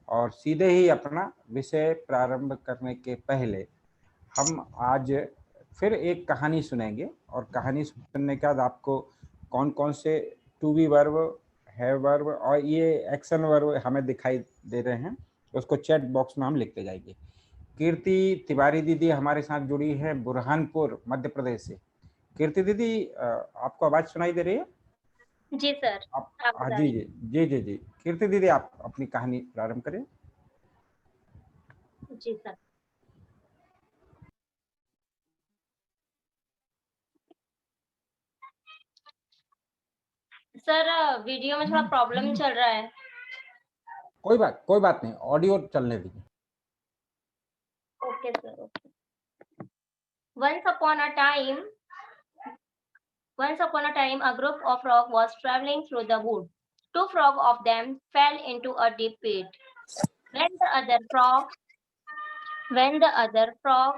और सीधे ही अपना विषय प्रारंभ करने के पहले हम आज फिर एक कहानी सुनेंगे, और कहानी सुनने के बाद आपको कौन कौन से to be verb, have verb और ये एक्शन वर्ब हमें दिखाई दे रहे हैं, उसको चैट बॉक्स में हम लिखते जाएंगे। कीर्ति तिवारी दीदी हमारे साथ जुड़ी है बुरहानपुर मध्य प्रदेश से। कीर्ति दीदी, आपको आवाज सुनाई दे रही है? जी सर, आप आप हाँ जी बताइए। जी जी जी जी। कीर्ति दीदी, आप अपनी कहानी प्रारंभ करें। जी सर। सर वीडियो में थोड़ा प्रॉब्लम चल रहा है। कोई बात नहीं, ऑडियो चलने दीजिए। Okay sir, okay. Once upon a time, a group of frogs was traveling through the wood. Two frogs of them fell into a deep pit. When the other frog, when the other frog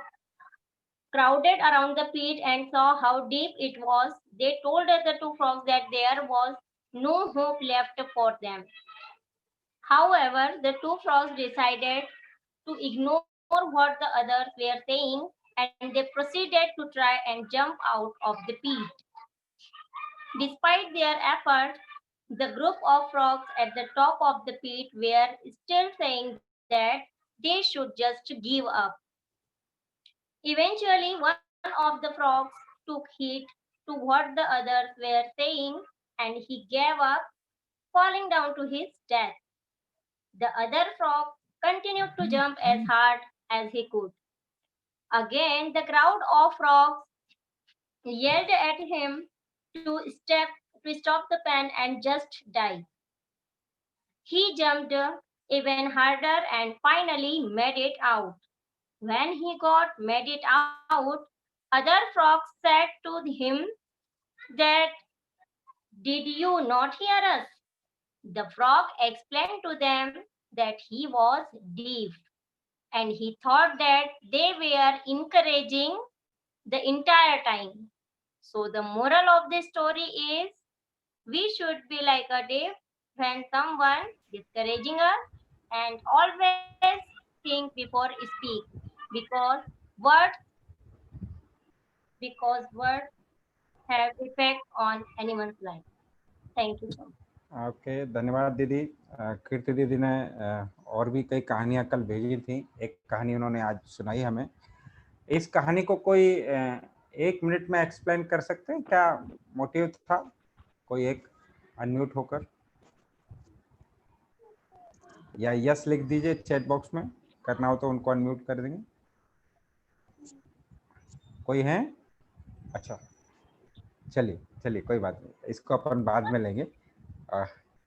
crowded around the pit and saw how deep it was, they told the other two frogs that there was no hope left for them. However, the two frogs decided to ignore what the others were saying, and they proceeded to try and jump out of the pit. Despite their efforts, the group of frogs at the top of the pit were still saying that they should just give up. Eventually, one of the frogs took heed to what the others were saying and he gave up, falling down to his death. The other frog continued to jump as hard as he could. Again, the crowd of frogs yelled at him to stop the pen and just die. He jumped even harder and finally made it out. When he made it out, other frogs said to him that, "Did you not hear us?" The frog explained to them that he was deaf and he thought that they were encouraging the entire time. So the moral of the story is we should be like a deaf when someone discouraging us, and always think before speak, because words words have effect on anyone's life. Thank you so much. Okay, धन्यवाद दीदी। कीर्ति दीदी ने और भी कई कहानियां कल भेजी थी, एक कहानी उन्होंने आज सुनाई हमें। इस कहानी को कोई 1 मिनट में एक्सप्लेन कर सकते हैं? क्या मोटिव था? कोई एक अनम्यूट होकर या यस लिख दीजिए चैट बॉक्स में, करना हो तो उनको अनम्यूट कर देंगे। कोई है? अच्छा, चलिए चलिए, कोई बात नहीं, इसको अपन बाद में लेंगे।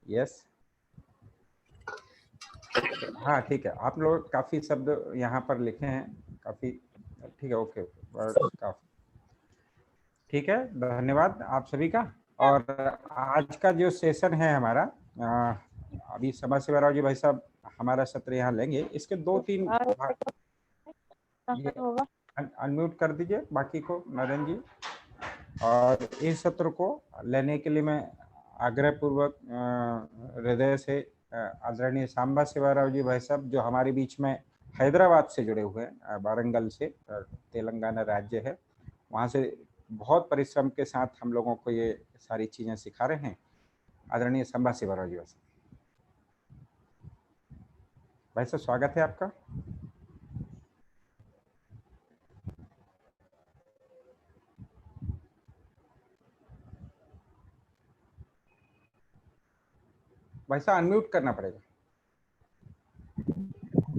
यस, हाँ ठीक है। आप लोग काफ़ी शब्द यहाँ पर लिखे हैं, काफ़ी ठीक है। ओके, काफ़ी ठीक है, धन्यवाद आप सभी का। और आज का जो सेशन है हमारा, अभी समाज सेवा राव जी भाई साहब हमारा सत्र यहाँ लेंगे। इसके 2-3 अनम्यूट कर दीजिए बाकी को, नरेंद्र जी। और इस सत्र को लेने के लिए मैं आग्रहपूर्वक हृदय से आदरणीय सांबा शिवाराव जी भाई साहब, जो हमारे बीच में हैदराबाद से जुड़े हुए हैं, वारंगल से, तेलंगाना राज्य है, वहाँ से बहुत परिश्रम के साथ हम लोगों को ये सारी चीज़ें सिखा रहे हैं। आदरणीय सांबा शिवाराव जी भाई साहब, स्वागत है आपका। भाई साहब अनम्यूट करना पड़ेगा।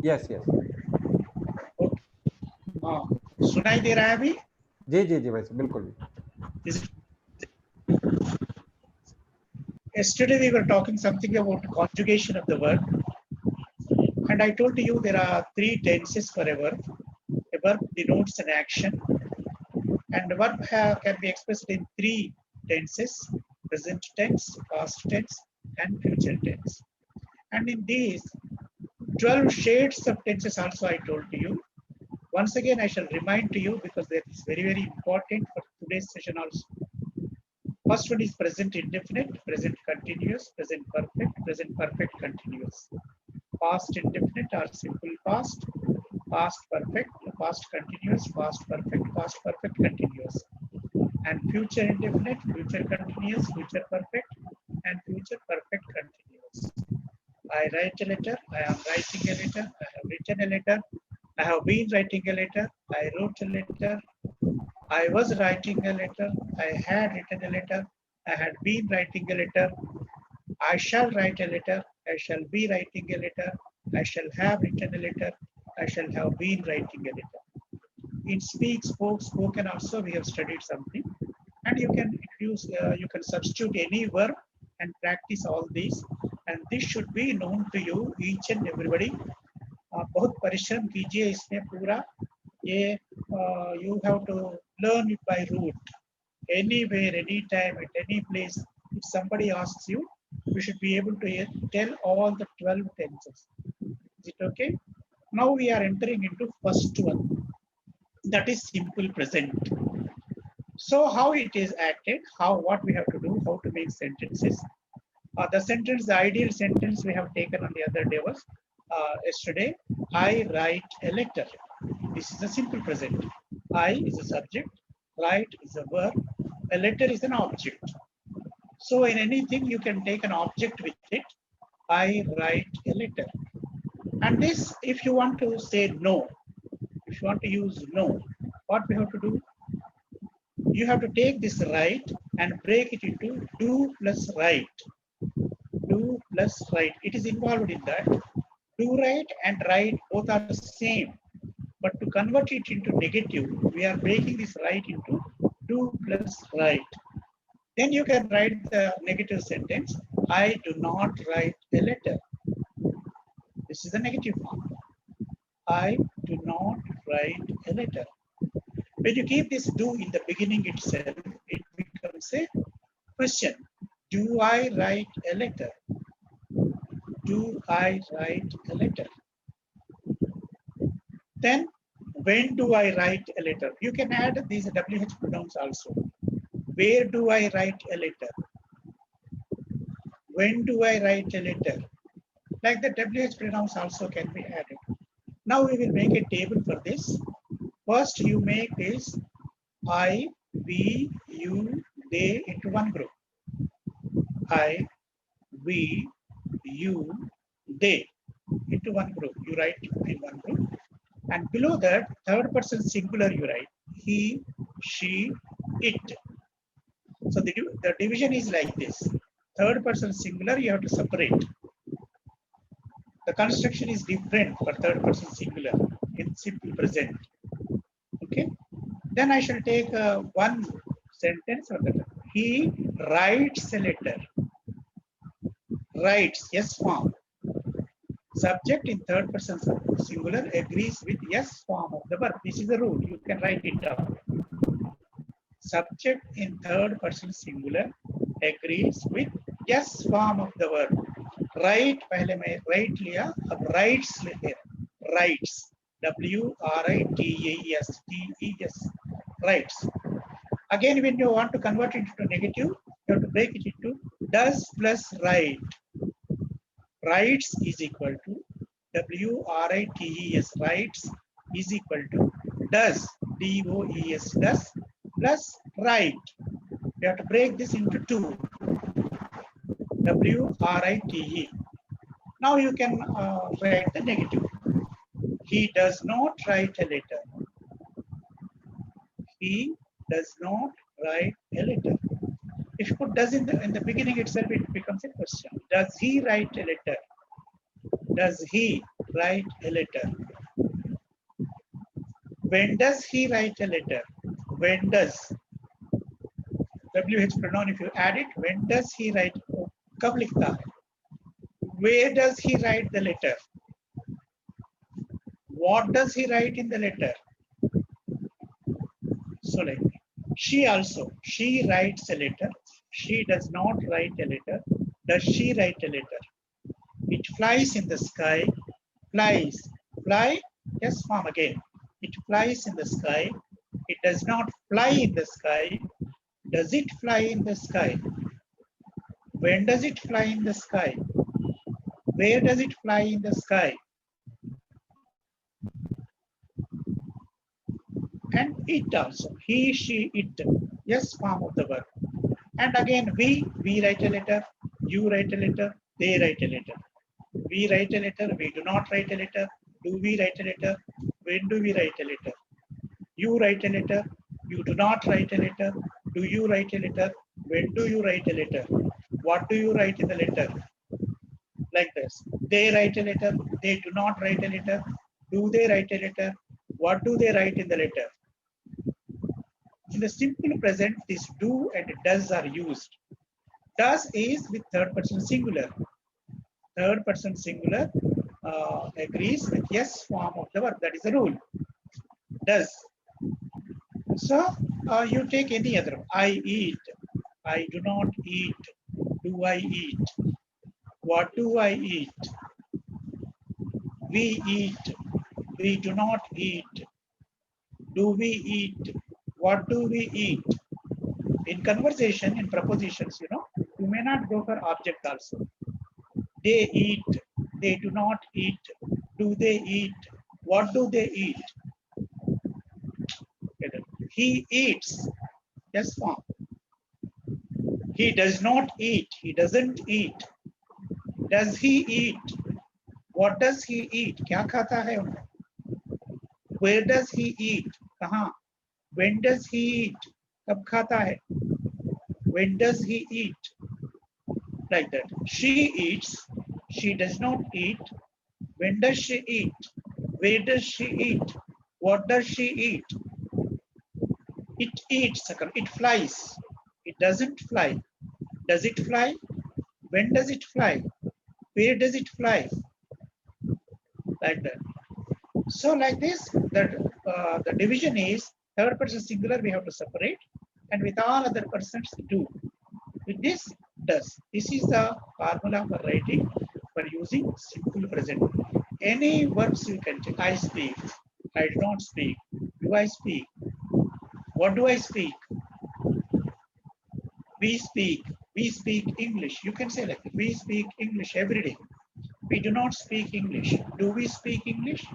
यस यस, सुनाई दे रहा है अभी? जी जी जी भाई साहब, बिल्कुल भी। Yesterday we were talking something about conjugation of the verb, and I told you there are 3 tenses for a verb. A verb denotes an action, and the verb can be expressed in 3 tenses: present tense, past tense, and future tense. And in these 12 shades of tenses also I told to you. Once again I shall remind to you, because that is very, very important for today's session also. First one is present indefinite, present continuous, present perfect continuous. past indefinite or simple past, past perfect, past continuous, past perfect continuous, and future indefinite, future continuous, future perfect, and future perfect continuous. I write a letter, I am writing a letter, I have written a letter, I have been writing a letter, I wrote a letter, I was writing a letter, I had written a letter, I had been writing a letter, I shall write a letter, I shall be writing a letter, I shall have written a letter, I shall have been writing a letter. In speak, spoke, spoken also we have studied something, and you can use, you can substitute any verb and practice all these, and this should be known to you, each and everybody. बहुत परिश्रम कीजिए इसमें पूरा ये, you have to learn it by root, anywhere, anytime, at any place. If somebody asks you, you should be able to tell all the 12 tenses. Is it okay? Now we are entering into first one, that is simple present. So how it is acted, what we have to do, how to make sentences. The sentence, the ideal sentence we have taken on the other day was yesterday, I write a letter. This is a simple present. I is a subject, write is a verb, a letter is an object. So in anything you can take an object with it. I write a letter. And this, if you want to say no, if you want to use no, what we have to do? You have to take this write and break it into do plus write. Do plus write. It is involved in that. Do write and write both are the same. But to convert it into negative, we are breaking this write into do plus write. Then you can write the negative sentence. I do not write a letter. This is the negative form. I do not write a letter. When you keep this do in the beginning itself, it becomes a question. Do I write a letter? Do I write a letter? Then, when do I write a letter? You can add these WH pronouns also. Where do I write a letter? When do I write a letter? Like the WH pronouns also can be added. Now we will make a table for this. First you make this I, we, you, they into one group. I, we, you, they into one group. You write in one group. And below that, third person singular you write. He, she, it. So the division is like this. Third person singular you have to separate. The construction is different for third person singular in simple present. Okay. Then I shall take one sentence or that. He writes a letter. Writes, yes form. Subject in third person singular agrees with yes form of the verb. This is the rule. You can write it down. Subject in third person singular agrees with yes form of the verb. Write, पहले मैं write लिया, अब writes ले writes. W-R-I-T-E-S. Writes. Again, when you want to convert it to negative, you have to break it into does plus write. Writes is equal to W-R-I-T-E-S. Writes is equal to does, D-O-E-S, does plus write. You have to break this into two. W-R-I-T-E. Now you can write the negative. He does not write a letter. He does not write a letter. If you put does in the beginning itself, it becomes a question. Does he write a letter? Does he write a letter? When does he write a letter? When does? WH pronoun, if you add it, when does he write? कब लिखता है? Where does he write the letter? What does he write in the letter? So like she also, she writes a letter. She does not write a letter. Does she write a letter? It flies in the sky. Flies. Fly, yes form again. It flies in the sky. It does not fly in the sky. Does it fly in the sky? When does it fly in the sky? Where does it fly in the sky? And it also, he, she, it. Yes, form of the verb. And again, we write a letter, you write a letter, they write a letter. We write a letter, we do not write a letter. Do we write a letter? When do we write a letter? You write a letter, you do not write a letter. Do you write a letter? When do you write a letter? What do you write in the letter? Like this. They write a letter, they do not write a letter. Do they write a letter? What do they write in the letter? In the simple present, this do and does are used. Does is with third person singular. Third person singular agrees with yes form of the verb. That is the rule. Does. So you take any other. I eat. I do not eat. Do I eat? What do I eat? We eat. We do not eat. Do we eat? What do we eat? In conversation, in propositions, you may not go for object also. They eat. They do not eat. Do they eat? What do they eat? He eats. Yes, form. He does not eat. He doesn't eat. Does he eat? What does he eat? क्या खाता है? Where does he eat? कहाँ? When does he eat? कब खाता है? When does he eat? Like that. She eats. She does not eat. When does she eat? Where does she eat? What does she eat? It eats. It flies. It doesn't fly. Does it fly? When does it fly? Where does it fly? Like that. So like this, the division is third person singular we have to separate, and with all other persons do. With this, does. This is the formula for writing for using simple present. Any verbs you can take. I speak. I do not speak. Do I speak? What do I speak? We speak. We speak English. You can say like we speak English every day. We do not speak English. Do we speak English?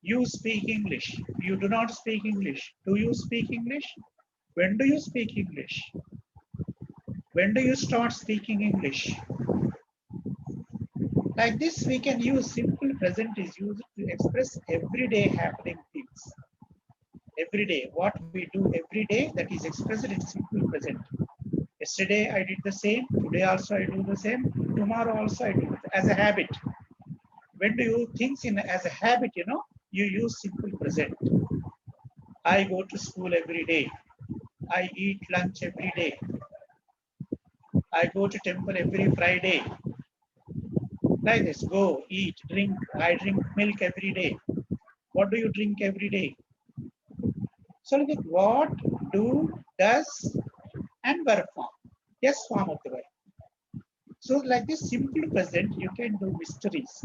You speak English. You do not speak English. Do you speak English? When do you speak English? When do you start speaking English? Like this, we can use simple present is used to express everyday happening things. Every day, what we do every day, that is expressed in simple present. Yesterday I did the same. Today also I do the same. Tomorrow also I do it as a habit. When do you think in as a habit? You use simple present. I go to school every day. I eat lunch every day. I go to temple every Friday. Like this, go, eat, drink. I drink milk every day. What do you drink every day? So look at what, do, does, and verb form. Yes, form of the verb. So like this simple present, you can do mysteries.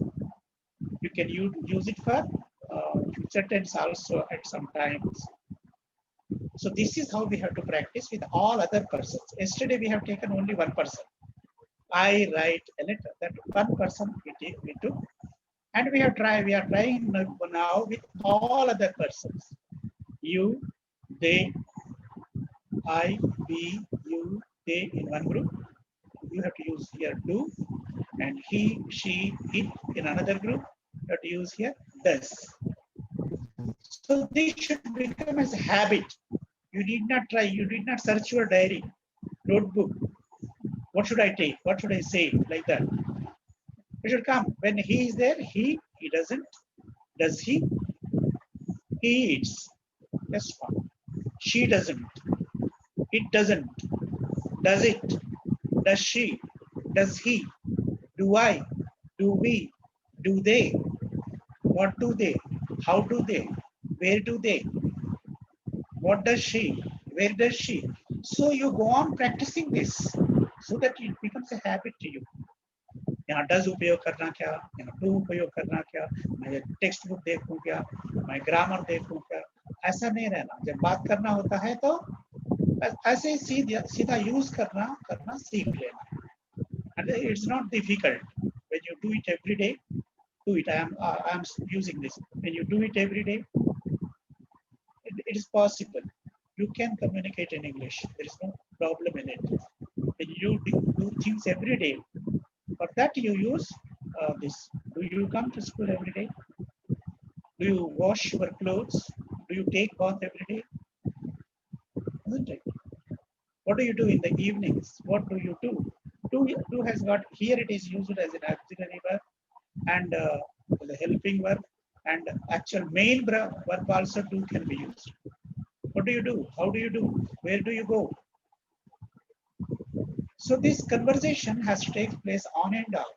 You can use it for future tense also at some times. So this is how we have to practice with all other persons. Yesterday we have taken only one person. I write a letter. That one person we took, and we are trying now with all other persons. You, they, I, we, you, they in one group. You have to use here do, and he, she, it in another group. You have to use here does. So this should become as a habit. You need not try. You did not search your diary, notebook. What should I take? What should I say? Like that. It should come. When he is there, he doesn't. Does he? He eats. Yes, fine. She doesn't. It doesn't. Does it? Does she? Does he? Do I? Do we? Do they? What do they? How do they? Where do they? What does she? Where does she? So you go on practicing this so that it becomes a habit to you. यहाँ does उपयोग करना क्या, यहाँ do उपयोग करना क्या, मैं text book देखूं क्या, मैं ग्रामर देखूं क्या, ऐसा नहीं रहना. जब बात करना होता है तो ऐसे ही सीधा यूज करना सीख लेना. And it's not difficult. do it every day, do it. I am using this. When you do it every day, it is possible. You can communicate in English. There is no problem in it. When you do things every day, for that you use this. Do you come to school every day? Do you wash your clothes? Do you take bath every day? Isn't it? What do you do in the evenings? What do you do? Do has got here. It is used as an auxiliary verb and the helping verb, and actual main verb also do can be used. What do you do? How do you do? Where do you go? So this conversation has to take place on and off.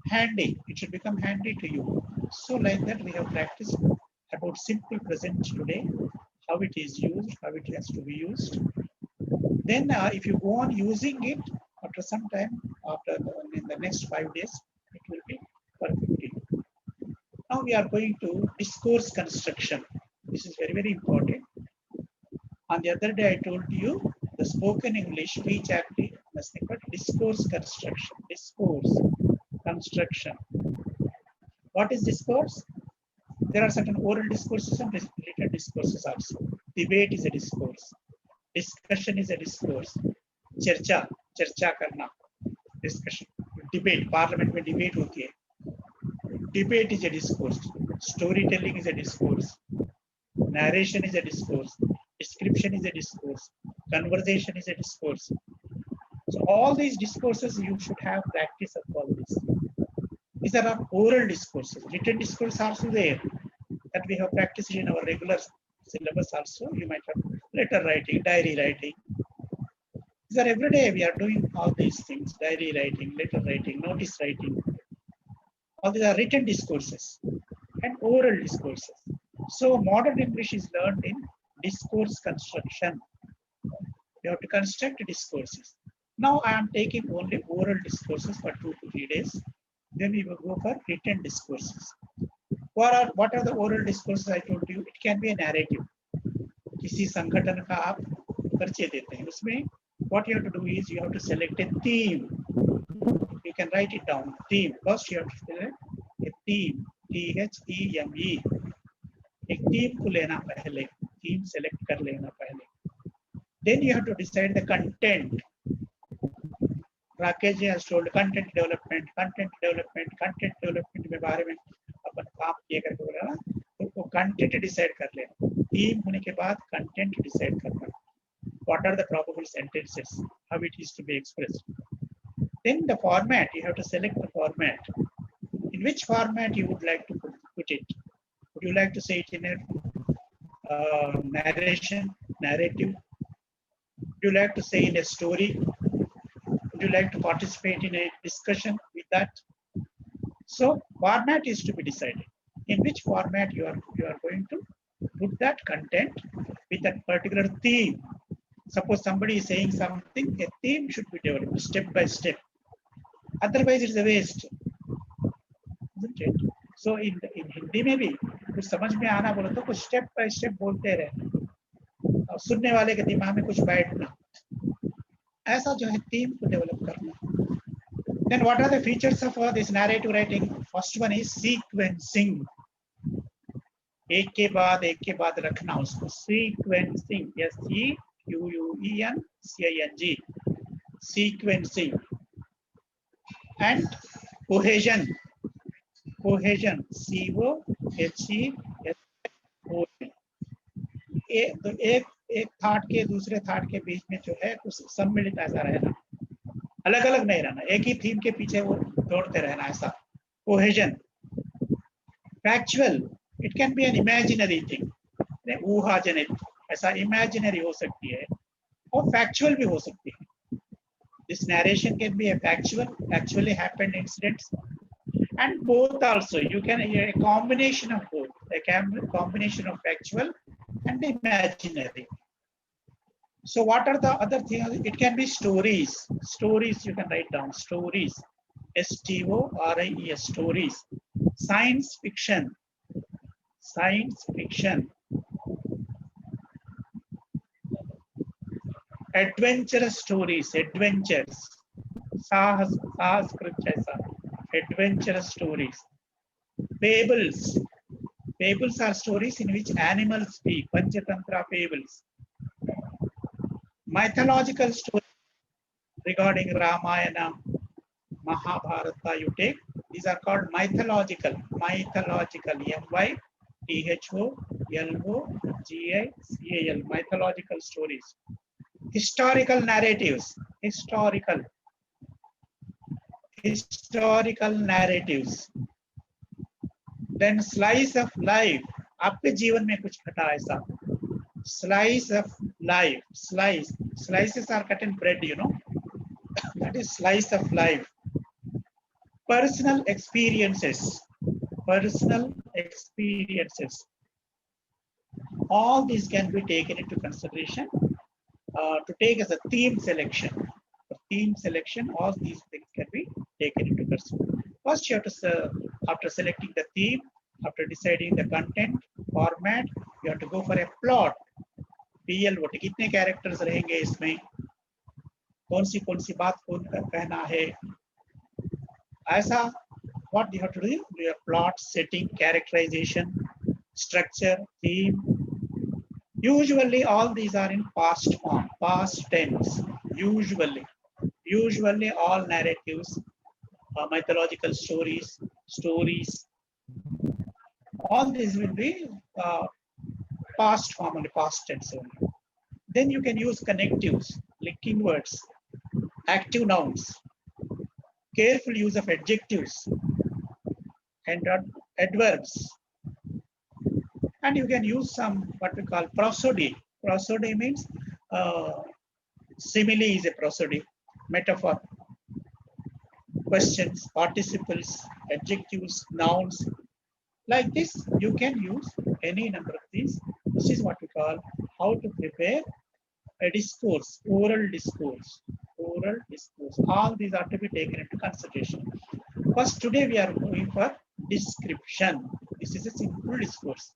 Handy. It should become handy to you. So like that we have practiced about simple present today, how it is used, how it has to be used. Then if you go on using it after some time, in the next 5 days, it will be perfect. Now we are going to discourse construction. This is very, very important. On the other day, I told you the spoken English speech active nothing but discourse construction. Discourse construction. What is discourse? There are certain oral discourses and written discourses also. Debate is a discourse. Discussion is a discourse. चर्चा करना, discussion. Debate, parliament में debate होती है. Debate is a discourse. Storytelling is a discourse. Narration is a discourse. Description is a discourse. Conversation is a discourse. So all these discourses you should have practice of all this. These are oral discourses. Written discourse also there that we have practiced in our regular syllabus also. You might have letter writing, diary writing. These are every day we are doing all these things. Diary writing, letter writing, notice writing. All these are written discourses and oral discourses. So modern English is learned in discourse construction. You have to construct discourses. Now I am taking only oral discourses for 2 to 3 days. Then we will go for written discourses. What are the oral discourses I told you? It can be a narrative. किसी संगठन का आप परिचय देते हैं, उसमें what you have to do is you have to select a theme. You can write it down. Theme. First you have to select a theme. THEME. एक theme को लेना पहले. Theme select कर लेना पहले. Then you have to decide the content. Rakesh ji has told content development के बारे में अपन काम किए करके बोला ना, तो वो content decide कर लेना. Theme होने के बाद content decide करना. What are the probable sentences? How it is to be expressed. Then the format, you have to select the format. In which format you would like to put it? Would you like to say it in a narrative? Would you like to say in a story? Would you like to participate in a discussion with that? So format is to be decided. In which format you are going to put that content with that particular theme. Suppose somebody is saying something, a theme should be developed step by step. Otherwise, it's a waste, isn't it? So in Hindi में भी कुछ समझ में आना बोलो तो कुछ step by step बोलते रहे और सुनने वाले के दिमाग में कुछ बैठना, ऐसा जो है theme को develop करना. Then what are the features of this narrative writing? First one is sequencing. एक के बाद रखना उसको. Sequencing. SEQUENCING. Sequencing. And cohesion. COHESION. एक थाट के दूसरे थाट के बीच में जो है कुछ सम्मिलित ऐसा रहना, अलग अलग नहीं रहना, एक ही थीम के पीछे वो दौड़ते रहना, ऐसा cohesion. Factual, it can be an imaginary thing, ऊहा जनित, ऐसा इमेजिनरी हो सकती है और फैक्चुअल भी हो सकती है. This narration can be A factual, actually happened incidents, and both also. You can a combination of both, a combination of factual and imaginary. So what are the other things? It can be stories. Stories you can write down. Stories. STORIES. Stories. Science fiction. Science fiction. Adventurous stories. Adventures. साहस कृत जैसा. adventurous stories. Fables. Fables are stories in which animals speak. Panchatantra fables. Mythological stories regarding Ramayana, Mahabharata, you take. These are called mythological. Mythological. MYTHOLOGICAL. Mythological stories. Historical narratives. Historical narratives. Then slice of life. आपके जीवन में कुछ घटा ऐसा. Slice of life. Slices are cut in bread, you know. That is slice of life. Personal experiences. All these can be taken into consideration to take as a theme selection. For theme selection, all these things can be taken into consideration. First, you have to, after selecting the theme, after deciding the content, format, you have to go for a plot. PL what कितने characters रहेंगे इसमें, कौन सी बात कौन कहना है, ऐसा. What you have to do? Your plot, setting, characterization, structure, theme. Usually all these are in past form, past tense. Usually all narratives, mythological stories, all these will be past form and past tense only. Then you can use connectives, linking words, active nouns, careful use of adjectives and adverbs. And you can use some what we call prosody. Prosody means simile is a prosody, metaphor, questions, participles, adjectives, nouns. Like this, you can use any number of these. This is what we call how to prepare a discourse, oral discourse. All these are to be taken into consideration. First, today we are going for description. This is a simple discourse.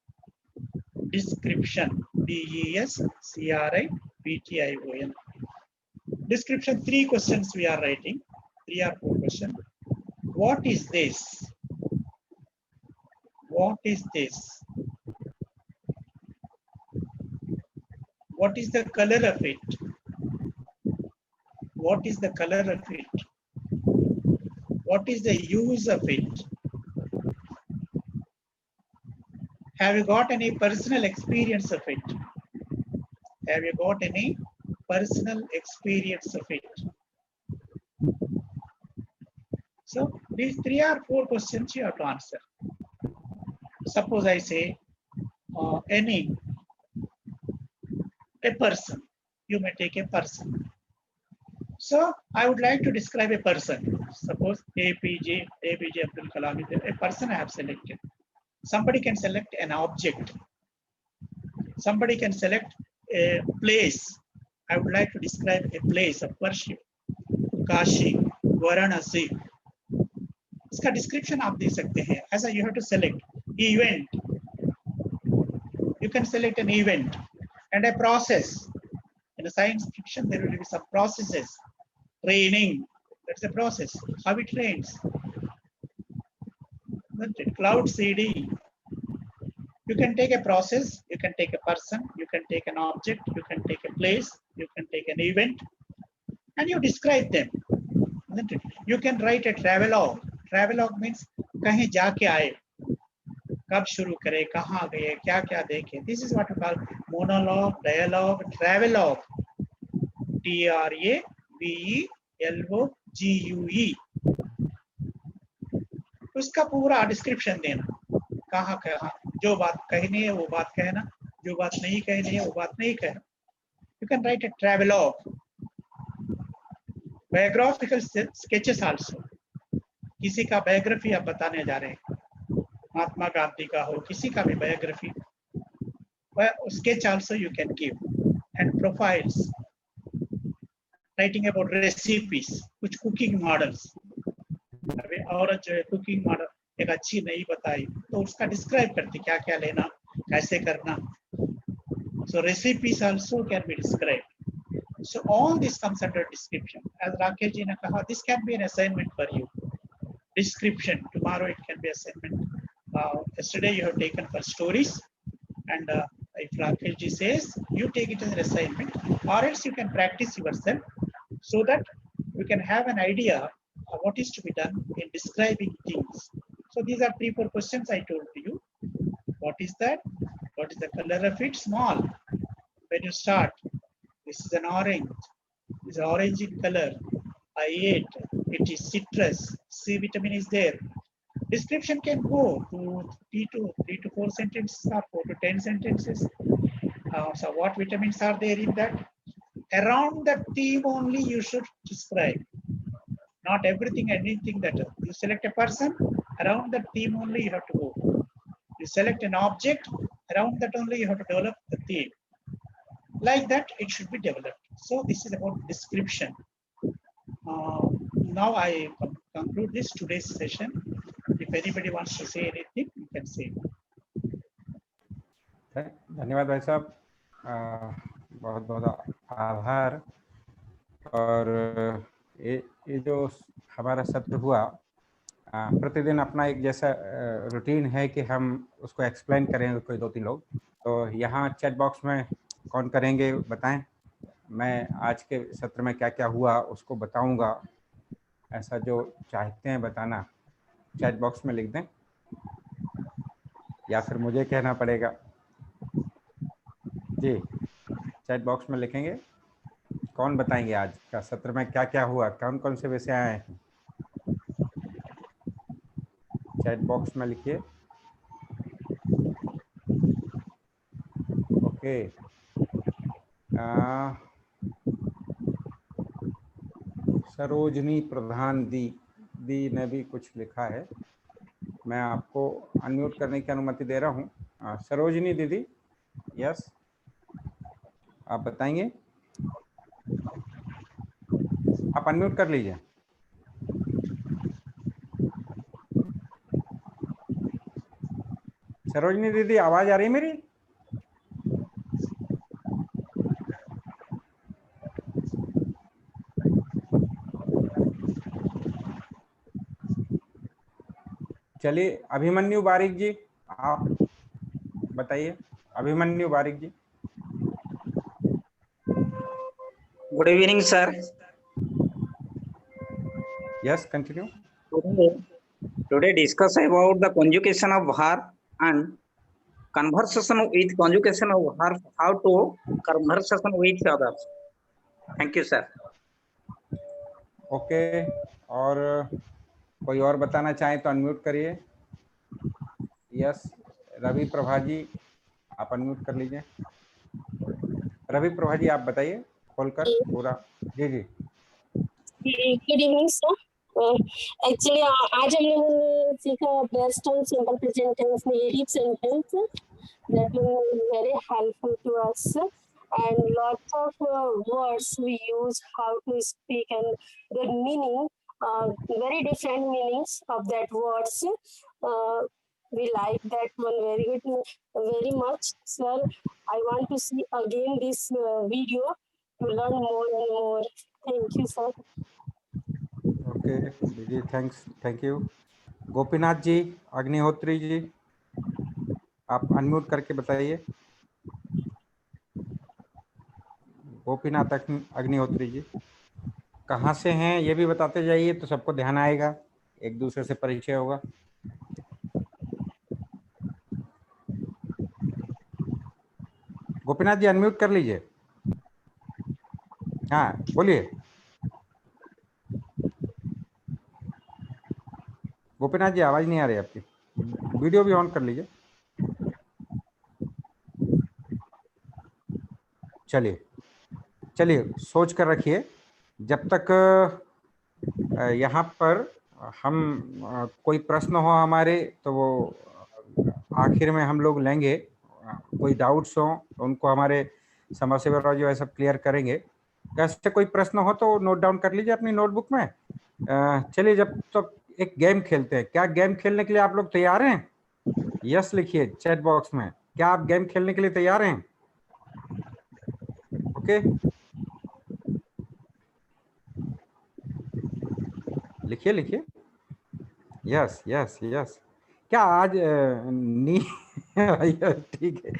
Description. DESCRIPTION. Description. 3 questions we are writing. 3 or 4 questions. What is this? What is this? What is the color of it? What is the color of it? What is the use of it? Have you got any personal experience of it? Have you got any personal experience of it? So these 3 or 4 questions you have to answer. Suppose I say a person. You may take a person. So I would like to describe a person. Suppose APJ Abdul Kalam is a person I have selected. Somebody can select an object. Somebody can select a place. I would like to describe a place of worship. Kashi, Varanasi. इसका description आप दे सकते हैं. ऐसा you have to select event. You can select an event and a process. In a science fiction, there will be some processes. Training, that's a process. How it trains. Cloud CD. You can take a process, you can take a person, you can take an object, you can take a place, you can take an event, and you describe them. You can write a travelogue. Travelogue means कहीं जाके आए, कब शुरू करे, कहाँ गए, क्या क्या देखे. This is what we call monologue, dialogue, travelogue. TRAVELOGUE. उसका पूरा डिस्क्रिप्शन देना, कहाँ कहाँ जो बात कहनी है वो बात कहना, जो बात नहीं कहनी है वो बात नहीं कहना. You can write a travelogue. Biographical sketches also. किसी का बायोग्राफी आप बताने जा रहे हैं, महात्मा गांधी का हो, किसी का भी biography, sketch also you can give. And profiles. Writing about recipes, कुछ cooking models. अभी औरत जो है cooking model एक अच्छी नहीं बताई तो उसका describe करती, क्या क्या लेना, कैसे करना. So recipes also can be described. So all this comes under description. As Rakesh ji ने कहा, this can be an assignment for you. description. Tomorrow it can be assignment. Yesterday you have taken for stories, and if Rakesh ji says, you take it as an assignment, or else you can practice yourself, so that you can have an idea of what is to be done in describing things. So these are 3-4 questions I told to you. What is that? What is the color of it? Small. When you start, this is an orange. It's orange in color. I ate. It is citrus. C vitamin is there. Description can go to 3 to 4 sentences or 4 to 10 sentences. So what vitamins are there in that? Around that theme only you should describe. Not everything, anything that you select a person, around that theme only you have to go. You select an object, around that only you have to develop the theme. Like that, it should be developed. So this is about description. Now I conclude this today's session. If anybody wants to say anything, you can say. धन्यवाद भाई साहब, बहुत बहुत आभार। और ये जो हमारा सत्र हुआ, प्रतिदिन अपना एक जैसा रूटीन है कि हम उसको एक्सप्लेन करेंगे कोई 2-3 लोग। तो यहाँ चैट बॉक्स में कौन करेंगे बताएं। मैं आज के सत्र में क्या क्या हुआ उसको बताऊंगा। ऐसा जो चाहते हैं बताना चैट बॉक्स में लिख दें, या फिर मुझे कहना पड़ेगा। जी, चैट बॉक्स में लिखेंगे कौन बताएंगे आज का सत्र में क्या क्या हुआ, कौन कौन से विषय आए हैं। चैट बॉक्स में लिखिए। ओके, सरोजनी प्रधान दी ने भी कुछ लिखा है। मैं आपको अनम्यूट करने की अनुमति दे रहा हूँ। सरोजनी दीदी, यस, आप बताएंगे। आप अनम्यूट कर लीजिए। सरोजनी दीदी, आवाज आ रही है मेरी? चलिए, अभिमन्यु बारिक जी, आप बताइए। अभिमन्यु बारिक जी। Good evening, sir. Yes, continue. Today discuss about the conjugation of verb and conversation with conjugation of verb, how to conversation with others. Thank you, sir. Okay, और कोई और बताना चाहे तो अनम्यूट करिए। यस, रवि प्रभा जी, आप अनम्यूट कर लीजिए। रवि प्रभा जी, आप बताइए खोलकर पूरा। जी जी। Good evening sir. एक्चुअली आज हम लोगों ने सीखा based on simple present tense negative sentence that is very helpful to us, and lots of words we use how to speak and the meaning, very different meanings of that words. We like that one very good, very much, sir. I want to see again this video to learn more and more. Thank you, sir. Okay जी, thanks, thank you. Gopinath ji, Agnihotri ji, आप unmute करके बताइए। गोपीनाथ अग्निहोत्री जी, कहाँ से हैं ये भी बताते जाइए तो सबको ध्यान आएगा, एक दूसरे से परिचय होगा। गोपीनाथ जी, अनम्यूट कर लीजिए। हाँ, बोलिए। गोपीनाथ जी, आवाज नहीं आ रही आपकी। वीडियो भी ऑन कर लीजिए। चलिए चलिए, सोच कर रखिए। जब तक यहाँ पर हम कोई प्रश्न हो हमारे, तो वो आखिर में हम लोग लेंगे। कोई डाउट्स हो तो उनको हमारे समरसेवल जो है सब क्लियर करेंगे। कैसे कोई प्रश्न हो तो नोट डाउन कर लीजिए अपनी नोटबुक में। चलिए, जब तक एक गेम खेलते हैं। क्या गेम खेलने के लिए आप लोग तैयार हैं? यस लिखिए चैट बॉक्स में। क्या आप गेम खेलने के लिए तैयार हैं? ओके, लिखिए लिखिए। Yes yes yes. क्या आज नी भैया ठीक है,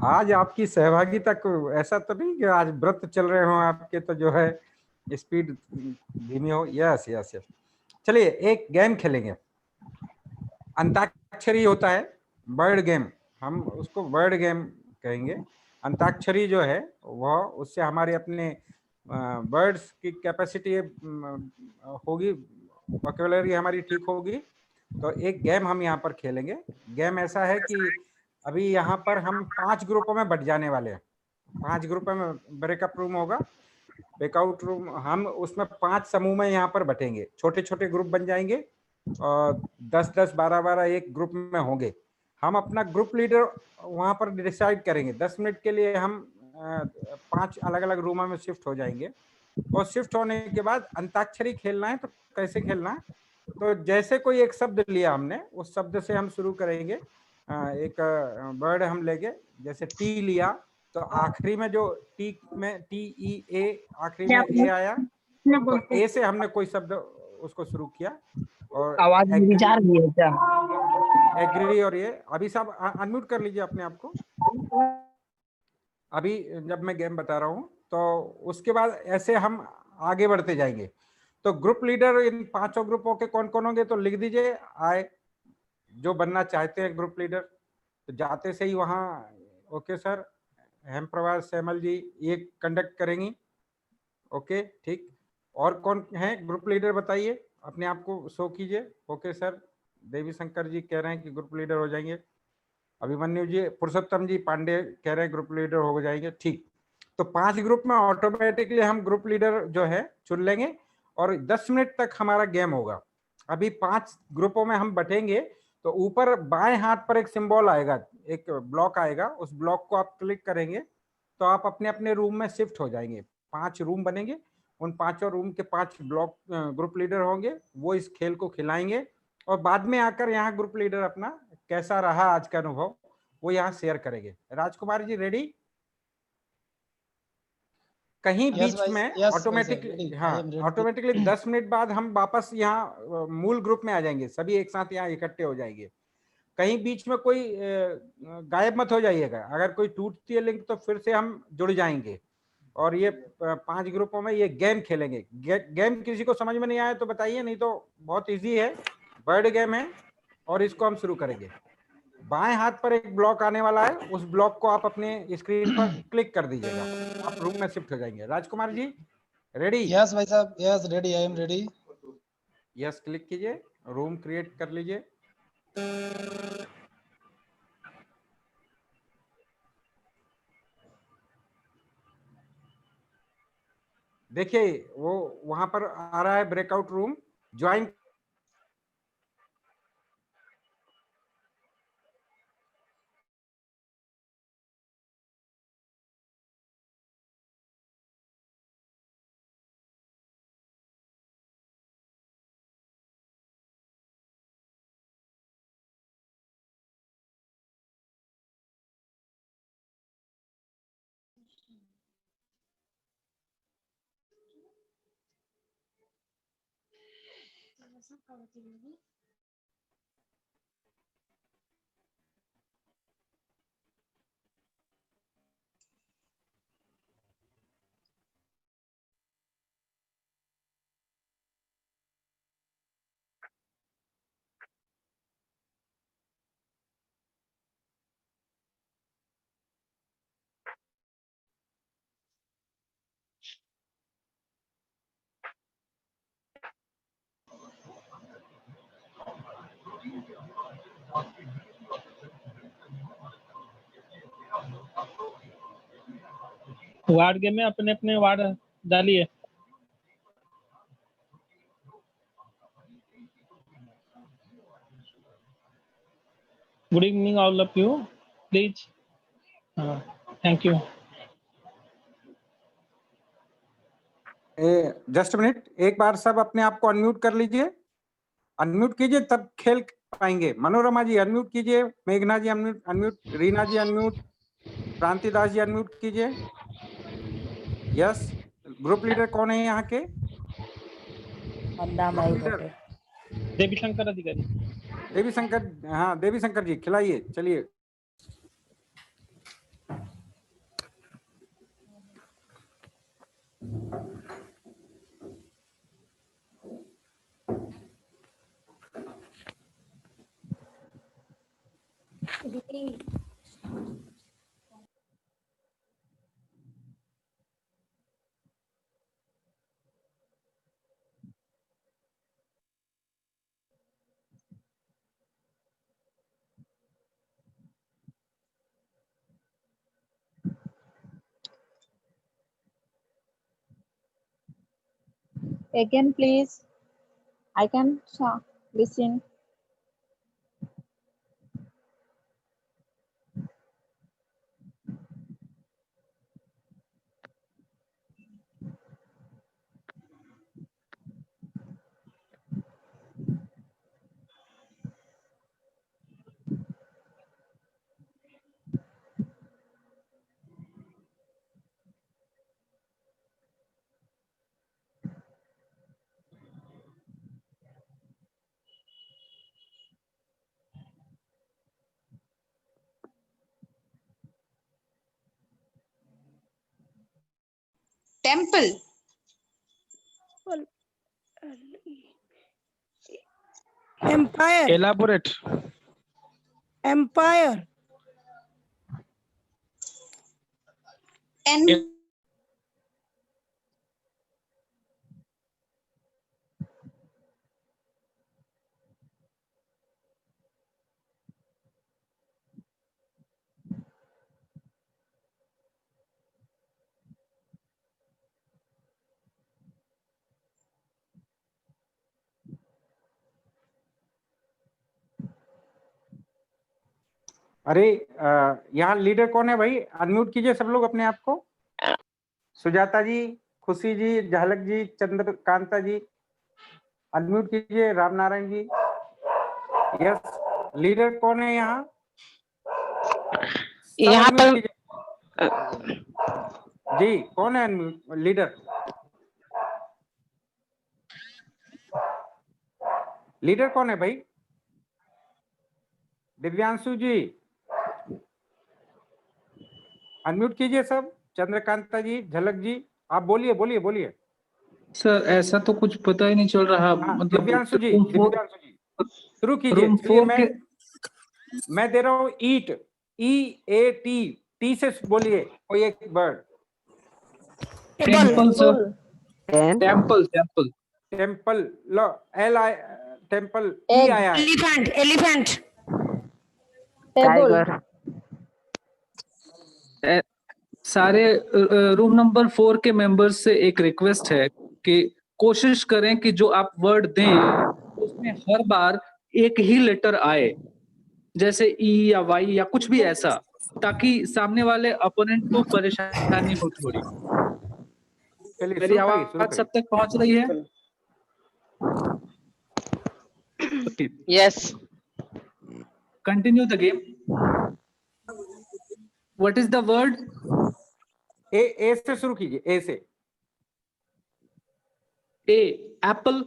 आज आपकी सहभागिता को ऐसा तो नहीं कि आज व्रत चल रहे हो आपके, तो जो है स्पीड धीमी हो। Yes yes yes. चलिए एक गेम खेलेंगे, अंताक्षरी होता है, वर्ड गेम, हम उसको वर्ड गेम कहेंगे। अंताक्षरी जो है वह, उससे हमारे अपने वर्ड्स की कैपेसिटी होगी, वोकैबुलरी हमारी ठीक होगी। तो एक गेम हम यहाँ पर खेलेंगे। गेम ऐसा है कि अभी यहाँ पर हम 5 ग्रुपों में बट जाने वाले हैं। 5 ग्रुपों में ब्रेकअप रूम होगा, ब्रेकआउट रूम, हम उसमें 5 समूह में यहाँ पर बटेंगे, छोटे छोटे ग्रुप बन जाएंगे और 10-10, 12-12 एक ग्रुप में होंगे। हम अपना ग्रुप लीडर वहाँ पर डिसाइड करेंगे। 10 मिनट के लिए हम 5 अलग अलग रूमों में शिफ्ट हो जाएंगे, और शिफ्ट होने के बाद अंताक्षरी खेलना है। तो कैसे खेलना है, तो जैसे कोई एक शब्द लिया हमने, उस शब्द से हम शुरू करेंगे। एक वर्ड हम लेंगे, जैसे टी लिया, तो आखिरी में जो टी में TEA आखिरी में ए आया, तो ए से हमने कोई शब्द उसको शुरू किया। और आवाज विचार भी है क्या? एग्री, और ये अभी सब अनम्यूट कर लीजिए अपने आप को। अभी जब मैं गेम बता रहा हूँ तो उसके बाद ऐसे हम आगे बढ़ते जाएंगे। तो ग्रुप लीडर इन 5 ग्रुपों के कौन कौन होंगे, तो लिख दीजिए आए, जो बनना चाहते हैं ग्रुप लीडर। तो जाते से ही वहाँ ओके सर, हेम प्रवास श्यामल जी ये कंडक्ट करेंगी। ओके ठीक। और कौन है ग्रुप लीडर, बताइए, अपने आप को शो कीजिए। ओके सर, देवी शंकर जी कह रहे हैं कि ग्रुप लीडर हो जाएंगे। अभिमन्यु जी, पुरुषोत्तम जी पांडे कह रहे हैं ग्रुप लीडर हो जाएंगे। ठीक, तो 5 ग्रुप में ऑटोमेटिकली हम ग्रुप लीडर जो है चुन लेंगे, और 10 मिनट तक हमारा गेम होगा। अभी 5 ग्रुपों में हम बटेंगे, तो ऊपर बाएं हाथ पर एक सिंबल आएगा, एक ब्लॉक आएगा, उस ब्लॉक को आप क्लिक करेंगे तो आप अपने अपने रूम में शिफ्ट हो जाएंगे। 5 रूम बनेंगे, उन 5 रूम के 5 ब्लॉक ग्रुप लीडर होंगे, वो इस खेल को खिलाएंगे, और बाद में आकर यहाँ ग्रुप लीडर अपना कैसा रहा आज का अनुभव वो यहाँ शेयर करेंगे। राजकुमार जी रेडी? कहीं बीच में ऑटोमेटिकली, हाँ ऑटोमेटिकली 10 मिनट बाद हम वापस यहाँ मूल ग्रुप में आ जाएंगे, सभी एक साथ यहाँ इकट्ठे हो जाएंगे। कहीं बीच में कोई गायब मत हो जाइएगा, अगर कोई टूटती है लिंक तो फिर से हम जुड़ जाएंगे, और ये 5 ग्रुपों में ये गेम खेलेंगे। गेम किसी को समझ में नहीं आया तो बताइए, नहीं तो बहुत इजी है, वर्ड गेम है, और इसको हम शुरू करेंगे। बाएं हाथ पर एक ब्लॉक आने वाला है, उस ब्लॉक को आप अपने स्क्रीन पर क्लिक कर दीजिएगा, आप रूम में शिफ्ट हो जाएंगे। राजकुमार जी रेडी? यस भाई साहब, yes ready, I am ready. Yes click कीजिए, रूम क्रिएट कर लीजिए। देखिए वो वहां पर आ रहा है breakout room, join. Ward game में अपने अपने वार्ड डालिए। Good evening all of you, please. Thank you. Just minute, एक बार सब अपने आप को अनम्यूट कर लीजिए, अनम्यूट कीजिए तब खेल पाएंगे। मनोरमा जी अनम्यूट कीजिए, मेघना जी अनम्यूट, रीना जी अनम्यूट, क्रांति दास जी अनम्यूट कीजिए। यस, ग्रुप लीडर कौन है यहाँ के? ग्रुप लीडर देवी शंकर अधिकारी। देवी शंकर, हाँ देवी शंकर जी खिलाइए, चलिए। Again, please. I can listen. Temple. Empire. Elaborate. Empire. En अरे यहाँ लीडर कौन है भाई? अनम्यूट कीजिए सब लोग अपने आप को। सुजाता जी, खुशी जी, झालक जी, चंद्रकांता जी, अनम्यूट कीजिए। राम नारायण जी, यस। लीडर कौन है यहाँ? यहाँ पर जी कौन है लीडर? लीडर कौन है भाई? दिव्यांशु जी अनम्यूट कीजिए सब। चंद्रकांता जी, झलक जी, आप बोलिए बोलिए बोलिए। सर ऐसा तो कुछ पता ही नहीं चल रहा, मतलब दिव्यांशु जी शुरू कीजिए। रूम चलिए 4 के मैं दे रहा हूँ ईट, EAT, टी से बोलिए कोई एक word. Temple sir. Temple temple temple, लो LI, टेम्पल E आया है। Elephant. Elephant. Table. सारे रूम नंबर 4 के मेंबर्स से एक रिक्वेस्ट है कि कोशिश करें कि जो आप वर्ड दें उसमें हर बार एक ही लेटर आए, जैसे E या Y या कुछ भी ऐसा, ताकि सामने वाले अपोनेंट को परेशानी हो थोड़ी। मेरी आवाज सब तक पहुंच रही है? Yes. Continue the game. What is the word? ए से शुरू कीजिए, ए से। A, apple.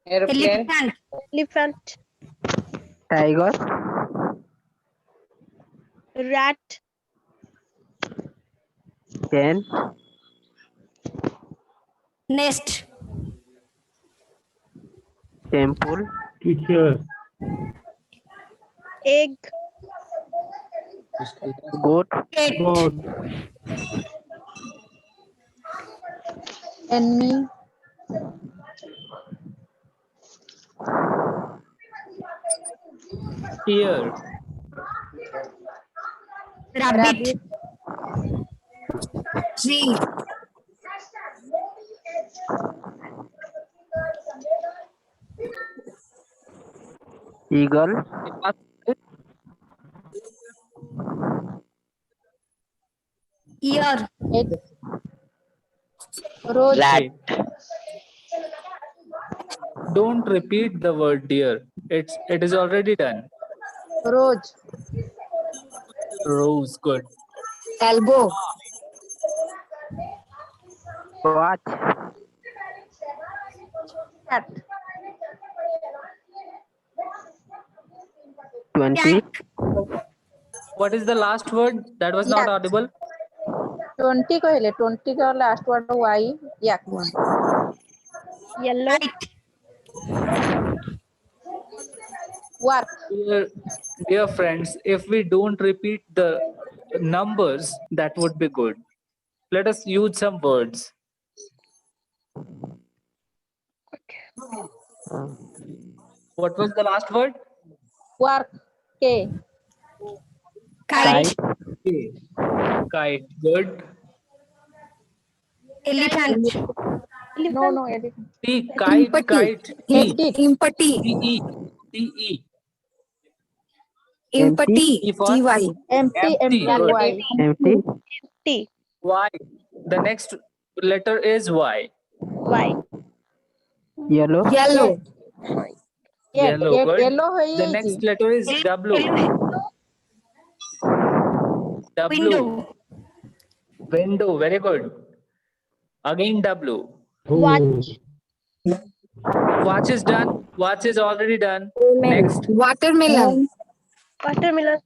Airplane. Elephant. Tiger. Rat. Pen. Nest. Temple. Teacher. Egg. Goat. God. Enemy. Ear. Rabbit. Tree. Eagle. Ear. Egg. Rose. Rat. Don't repeat the word dear. It is already done. Rose. Rose, good. Elbow. Watch. Cat. 20. What is the last word? That was not audible. 20 कहले 20 का last word y yak Yellow. work Dear friends, if we don't repeat the numbers, that would be good. Let us use some words. What was the last word? work k Kite. Okay. Kite. Good. Elephant. no elephant. T. Kite. Kite. T. Empty. T. E. Empty. E for Ty. empty empty. Good. y Empty. T. Y. The next letter is Y. Y. Yellow. Yellow. Yellow. Good. yellow The है next letter is W. W. Window. Window. Very good. Again W. Watch. Watch is done. Watch is already done. Next. Watermelon. Watermelon.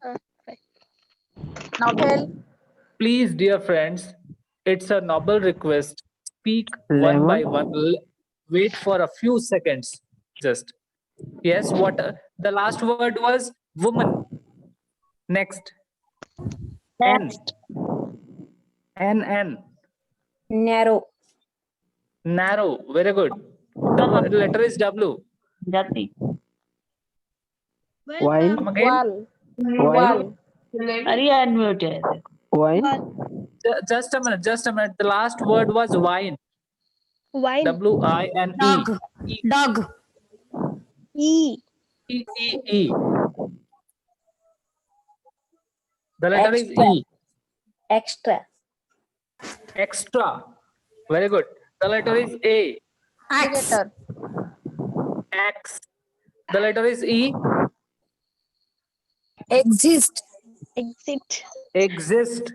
novel Please, dear friends, it's a noble request. Speak one by one. Wait for a few seconds. Just. Yes, what? The last word was woman. Next. N. N. Narrow. Narrow. Very good. The letter is W. Wine. Come again. wall Wine. Just a minute. The last word was wine. Wine. W-I-N-E. Dog. Dog. E. E. The letter is E. Extra. Extra. Very good. The letter is A. alligator X. The letter is E. Exist. Exit. Exist.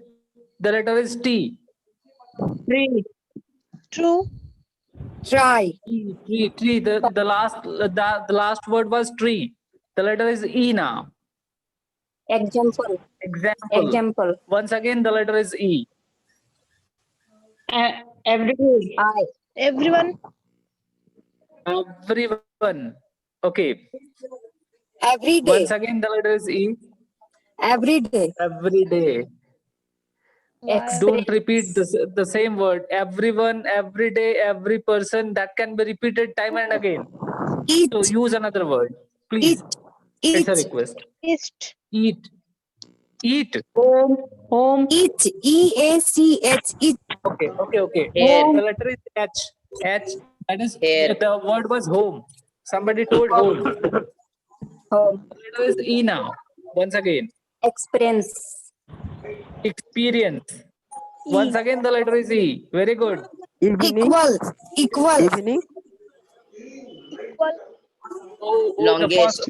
The letter is T. True. Try. Tree. The last word was tree. The letter is E now. Example. Example. Once again, the letter is E. Everyone. I. Everyone. Everyone. Okay. Every day. Once again, the letter is E. Every day. Every day. Don't repeat the same word. Everyone, every day, every person. That can be repeated time and again. Eat. So use another word, please. Eat. It's a request. East. Eat. Home. Eat. E-A-C-H. Eat. Okay. Home. The letter is H. That is the word was home. Somebody told home. Home. The letter is E now. Once again. Experience. Experience. Once again, the letter is E. Very good. Evening. Equal. Evening. Longest.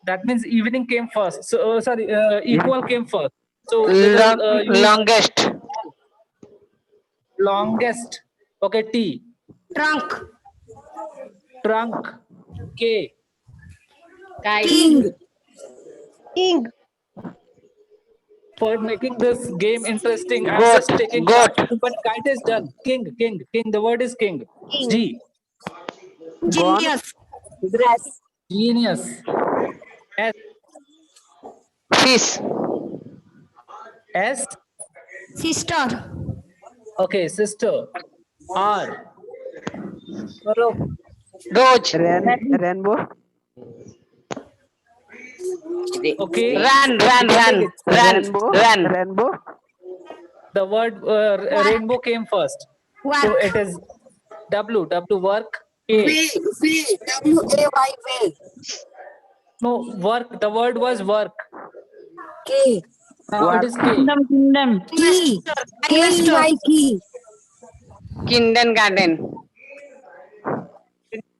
That means evening came first. So equal came first. So Longest. Longest. Okay. T. Trunk. K. King. For making this game interesting, I'm just taking but kite is done. King. The word is king. G. Genius. Genius. S. Fish. S. Sister. Okay, sister. R. Rose. Rainbow. Okay. Run. Rainbow. The word rainbow came first. Work. So it is W. Work. K. W-A-Y. No, work. The word was work. K. Now it is K. Kingdom. Key. K-E-Y. Key. Kindergarten.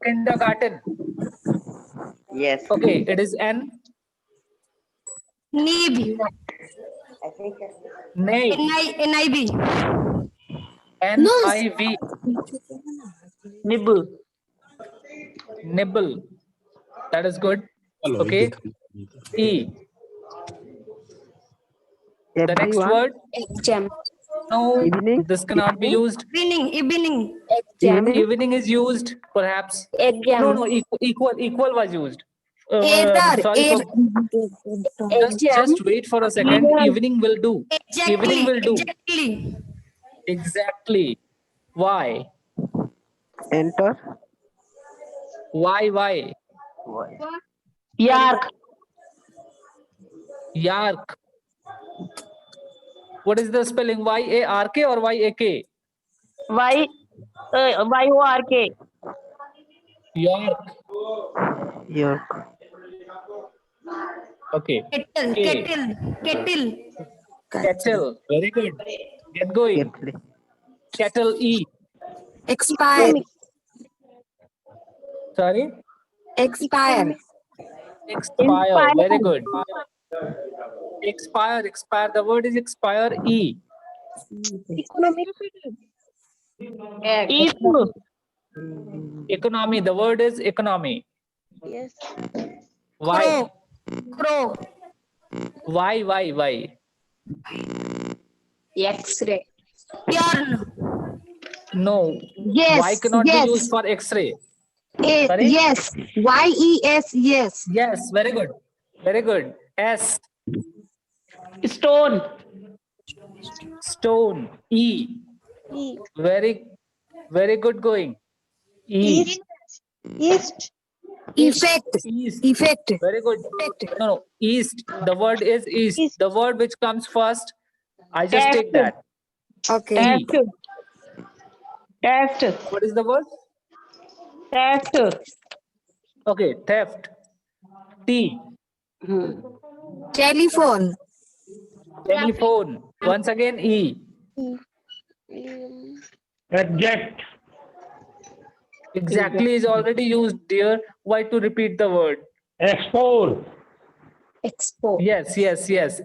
Kindergarten. Yes. Okay, it is N. Nib. Nib. N-I-B. N-I-V. Nibble. That is good. Okay. E. The next Everyone. word. Exam. No, Evening. this cannot be used. Evening. Evening. Evening is used, perhaps. Exam. No, equal was used. Either. Sorry for. Just wait for a second. Evening will do. Evening will do. Exactly. Exactly. Why? Enter. Why? Yark. Yark. What is the spelling? Y-A-R-K or Y-A-K? Y-O-R-K. York. York. Okay. Kettle. Kettle. Very good. Get going. Kettle. E. Expire. Sorry? Expire. Expire. Very good. Expire. The word is expire. E. Economic. Economy. The word is economy. Yes. Why? Crow. Why? X-ray. Yarn. No. Yes. Why cannot be used for X-ray? Sorry? Yes. Y-E-S. Yes. Yes. Very good. S. Stone. E. E. Very good going. E. East. Effect. Very good. No. East. The word is east. The word which comes first, I just take that. Okay. E. Test. What is the word? Theft. Okay. Theft. T. Telephone. Once again, E. Object. Exactly is already used, dear. Why to repeat the word? Explore. Expo. Yes.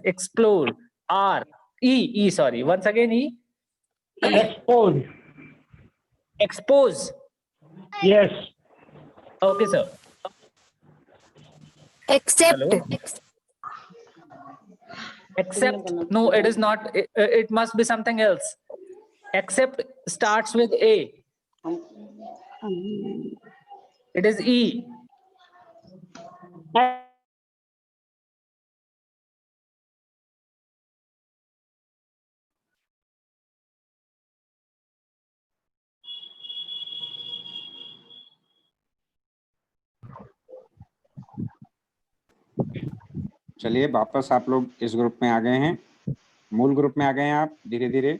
Explore. R. E. Sorry. Once again, E. Expose. Expose. Yes. Okay, sir. Accept. Hello? Accept. No, it is not. It must be something else. Accept starts with A. It is E. चलिए वापस आप लोग इस group में आ गए हैं, मूल group में आ गए हैं आप धीरे धीरे।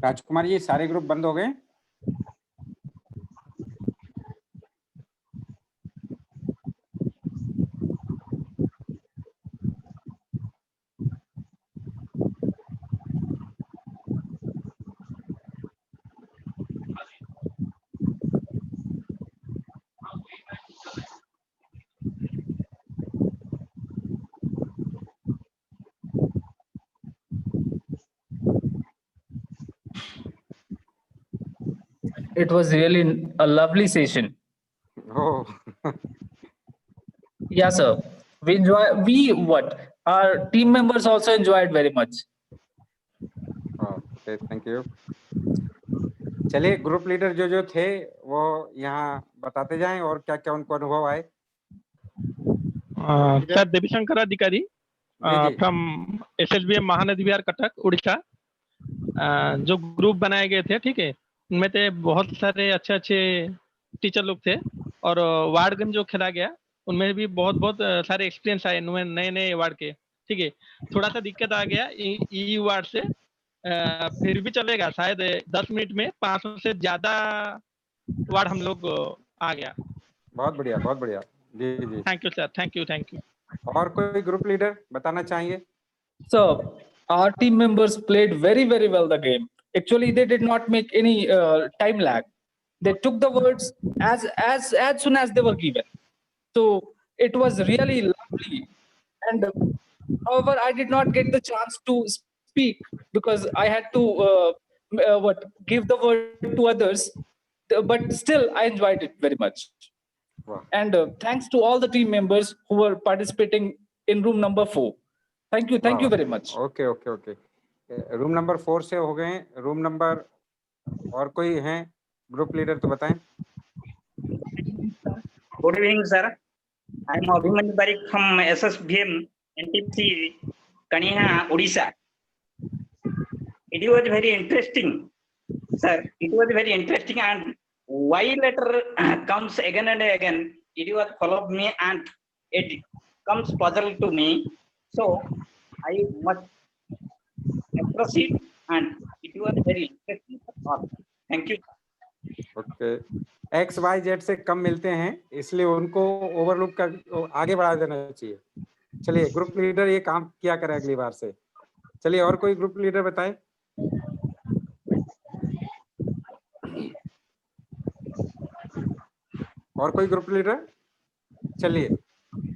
राजकुमार, ये सारे ग्रुप बंद हो गए? It was really a lovely session. Oh. Yeah, sir. Our team members also enjoyed very much. Okay, thank you. चलिए ग्रुप लीडर जो थे वो यहाँ बताते जाएं और क्या क्या उनको अनुभव आए। सर देवीशंकर अधिकारी फ्रॉम SSBM महानदी विहार कटक उड़ीसा। जो ग्रुप बनाए गए थे, ठीक है, उनमें थे बहुत सारे अच्छे टीचर लोग थे और वार्ड गेम जो खेला गया उनमें भी बहुत सारे एक्सपीरियंस आए नए वार्ड के। ठीक है, थोड़ा सा दिक्कत आ गया ई वार्ड से, फिर भी चलेगा। शायद 10 मिनट में 500 से ज्यादा वार्ड हम लोग आ गया। बहुत बढ़िया जी। Thank you sir, thank you. और कोई ग्रुप लीडर बताना चाहिए? So our team members played very well the game. Actually, they did not make any time lag. They took the words as soon as they were given. So It was really lovely. And however, I did not get the chance to speak because I had to give the word to others. But still, I enjoyed it very much. Wow. And thanks to all the team members who were participating in room number 4. Thank you very much. Okay okay okay, room number 4 से हो गए। Room number और कोई हैं group leader तो बताएं। Good evening, sir. I am Abhimanyu Barik from SSBM NTPC, Kaniha, Odisha. It was very interesting, sir. It was very interesting, and why letter comes again and again. It was followed me, and it comes puzzle to me. So I must proceed, and it was very interesting. Thank you. Okay, x y z से कम मिलते हैं इसलिए उनको overlook कर आगे बढ़ा देना चाहिए। चलिए ग्रुप लीडर ये काम किया करें अगली बार से। चलिए और कोई ग्रुप लीडर बताएं। और कोई ग्रुप लीडर? चलिए,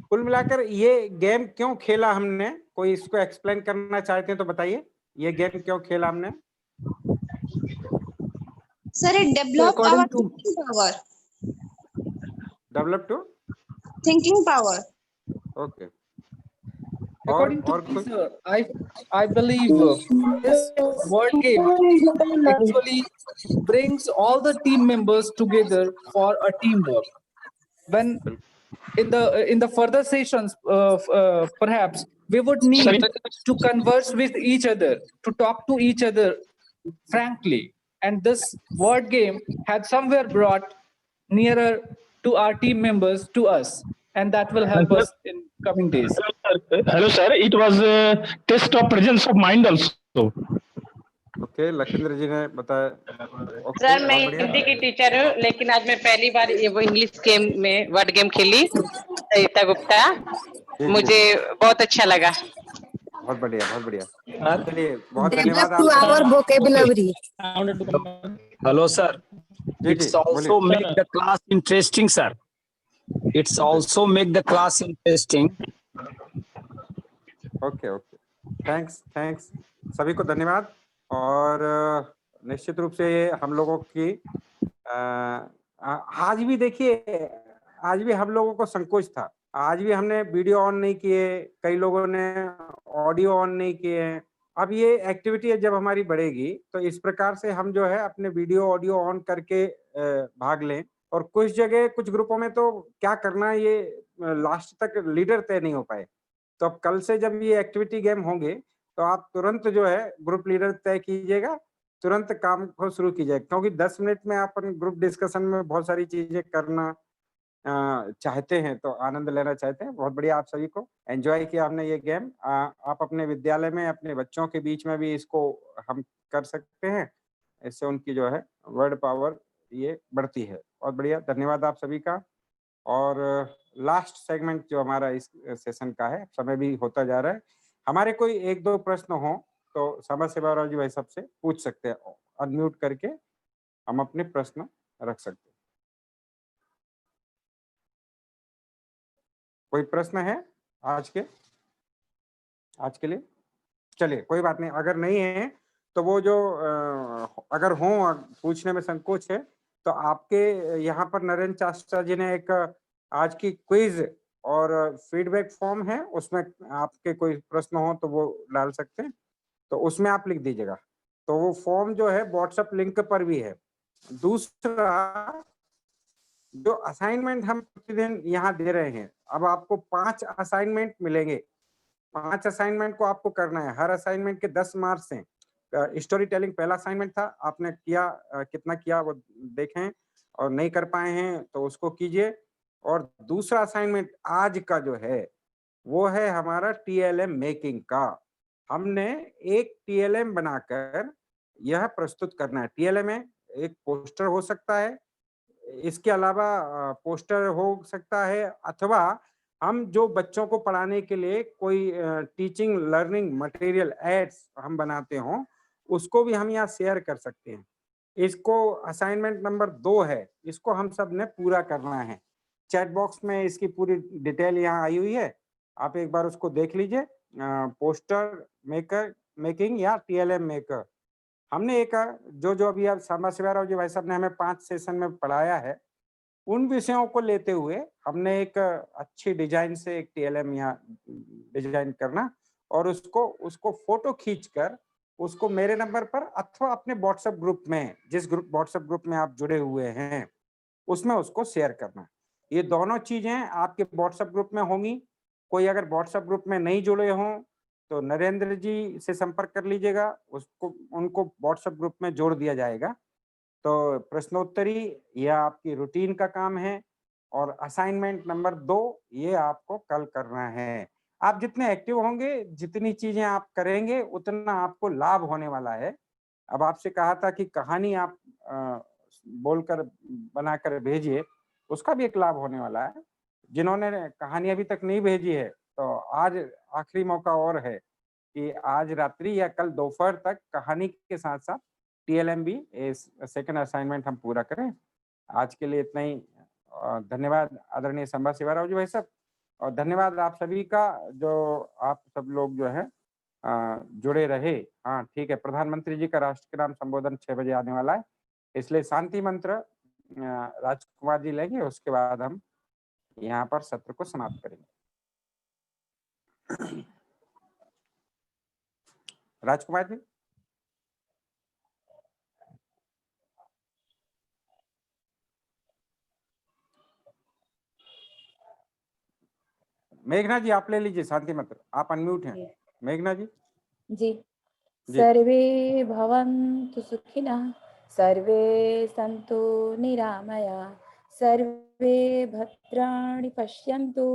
कुल मिलाकर ये गेम क्यों खेला हमने, कोई इसको एक्सप्लेन करना चाहते हैं तो बताइए, ये गेम क्यों खेला हमने? Sir, it developed our thinking power. Develop to Thinking power. okay. According to me, sir, I believe this word game actually brings all the team members together for a teamwork. When in the further sessions, perhaps we would need to converse with each other, to talk to each other frankly, and this word game had somewhere brought nearer to our team members to us, and that will help us in coming days. Hello, sir. It was a test of presence of mind also. Okay, Lakhindra ji ने बताया। Sir मैं हिंदी की teacher हूँ, लेकिन आज मैं पहली बार ये वो इंग्लिश गेम में वर्ड गेम खेली। सरिता गुप्ता, मुझे बहुत अच्छा लगा। बहुत बढ़िया, बहुत बढ़िया। चलिए बहुत धन्यवाद आपका। Hello, sir. It's also make the class interesting, sir. It's also make the class interesting. Okay okay, thanks सभी को धन्यवाद। और निश्चित रूप से हम लोगों की आज भी देखिए, आज भी हम लोगों को संकोच था, आज भी हमने वीडियो ऑन नहीं किए, कई लोगों ने ऑडियो ऑन नहीं किए। अब ये एक्टिविटी जब हमारी बढ़ेगी तो इस प्रकार से हम जो है अपने वीडियो ऑडियो ऑन करके भाग लें। और कुछ जगह कुछ ग्रुपों में तो क्या करना ये लास्ट तक लीडर तय नहीं हो पाए। तो अब कल से जब ये एक्टिविटी गेम होंगे तो आप तुरंत जो है ग्रुप लीडर तय कीजिएगा, तुरंत काम को शुरू कीजिएगा, क्योंकि 10 मिनट में आप ग्रुप डिस्कशन में बहुत सारी चीजें करना चाहते हैं, तो आनंद लेना चाहते हैं। बहुत बढ़िया, आप सभी को एंजॉय किया हमने ये गेम। आप अपने विद्यालय में अपने बच्चों के बीच में भी इसको हम कर सकते हैं, इससे उनकी जो है वर्ड पावर ये बढ़ती है। बहुत बढ़िया, धन्यवाद आप सभी का। और लास्ट सेगमेंट जो हमारा इस सेशन का है, समय भी होता जा रहा है, हमारे कोई एक दो प्रश्न हो तो समाज सेवा जी भाई सबसे पूछ सकते हैं, अनम्यूट करके हम अपने प्रश्न रख सकते हैं। कोई प्रश्न है आज के लिए? चलिए कोई बात नहीं, अगर नहीं है तो वो जो अगर हो पूछने में संकोच है तो आपके यहाँ पर नरेंद्र चाचा जी ने एक आज की क्विज और फीडबैक फॉर्म है, उसमें आपके कोई प्रश्न हो तो वो डाल सकते हैं, तो उसमें आप लिख दीजिएगा। तो वो फॉर्म जो है व्हाट्सएप लिंक पर भी है। दूसरा, जो असाइनमेंट हम प्रतिदिन यहाँ दे रहे हैं, अब आपको 5 असाइनमेंट मिलेंगे। 5 असाइनमेंट को आपको करना है, हर असाइनमेंट के 10 मार्क्स हैं। स्टोरी टेलिंग पहला असाइनमेंट था, आपने किया, कितना किया वो देखें, और नहीं कर पाए हैं तो उसको कीजिए। और दूसरा असाइनमेंट आज का जो है वो है हमारा TLM मेकिंग का। हमने एक TLM बनाकर यह प्रस्तुत करना है। TLM में एक पोस्टर हो सकता है, इसके अलावा पोस्टर हो सकता है, अथवा हम जो बच्चों को पढ़ाने के लिए कोई टीचिंग लर्निंग मटेरियल एड्स हम बनाते हों, उसको भी हम यहाँ शेयर कर सकते हैं। इसको असाइनमेंट नंबर 2 है, इसको हम सब ने पूरा करना है। चैट बॉक्स में इसकी पूरी डिटेल यहाँ आई हुई है, आप एक बार उसको देख लीजिए। पोस्टर मेकिंग या TLM मेकर, हमने एक जो अभी आप सांबा शिवाराव जी भाई साहब ने हमें 5 सेशन में पढ़ाया है, उन विषयों को लेते हुए हमने एक अच्छी डिजाइन से एक TLM या डिजाइन करना और उसको फोटो खींचकर उसको मेरे नंबर पर अथवा अपने व्हाट्सएप ग्रुप में, जिस व्हाट्सएप ग्रुप में आप जुड़े हुए हैं उसमें उसको शेयर करना। ये दोनों चीजें आपके व्हाट्सएप ग्रुप में होंगी। कोई अगर व्हाट्सएप ग्रुप में नहीं जुड़े हों तो नरेंद्र जी से संपर्क कर लीजिएगा, उनको व्हाट्सएप ग्रुप में जोड़ दिया जाएगा। तो प्रश्नोत्तरी यह आपकी रूटीन का काम है और असाइनमेंट नंबर 2 ये आपको कल करना है। आप जितने एक्टिव होंगे, जितनी चीजें आप करेंगे, उतना आपको लाभ होने वाला है। अब आपसे कहा था कि कहानी आप बोलकर बनाकर भेजिए, उसका भी एक लाभ होने वाला है। जिन्होंने कहानी अभी तक नहीं भेजी है तो आज आखिरी मौका और है कि आज रात्रि या कल दोपहर तक कहानी के साथ साथ TLM भी सेकंड असाइनमेंट हम पूरा करें। आज के लिए इतना ही। धन्यवाद आदरणीय सांबा शिवाराव जी भाई साहब, और धन्यवाद आप सभी का जो आप सब लोग जो है जुड़े रहे। हाँ ठीक है, प्रधानमंत्री जी का राष्ट्र के नाम संबोधन 6 बजे आने वाला है, इसलिए शांति मंत्र राजकुमार जी लेंगे, उसके बाद हम यहाँ पर सत्र को समाप्त करेंगे। राजकुमार जी। मेघना जी आप ले लीजिए शांति मंत्र, आप अनम्यूट हैं। मेघना जी। जी। सर्वे भवन्तु सुखिनः, सर्वे सन्तु निरामया, सर्वे भद्राणि पश्यन्तु,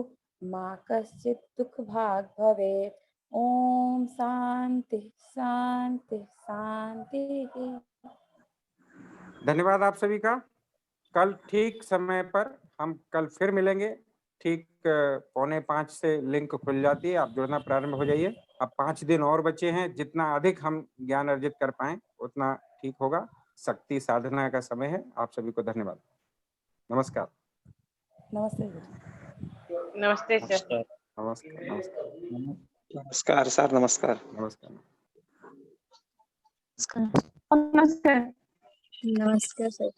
मा कश्चित् दुःखभाग् भवेत्। ओम शांति शांति शांति। धन्यवाद आप सभी का। कल ठीक समय पर हम कल फिर मिलेंगे। ठीक 4:45 से लिंक खुल जाती है, आप जुड़ना प्रारंभ हो जाइए। अब 5 दिन और बचे हैं, जितना अधिक हम ज्ञान अर्जित कर पाएं उतना ठीक होगा। शक्ति साधना का समय है। आप सभी को धन्यवाद। नमस्कार। नमस्ते। नमस्ते सर। नमस्कार। नमस्कार सर। नमस्कार। नमस्कार। नमस्कार। नमस्कार सर।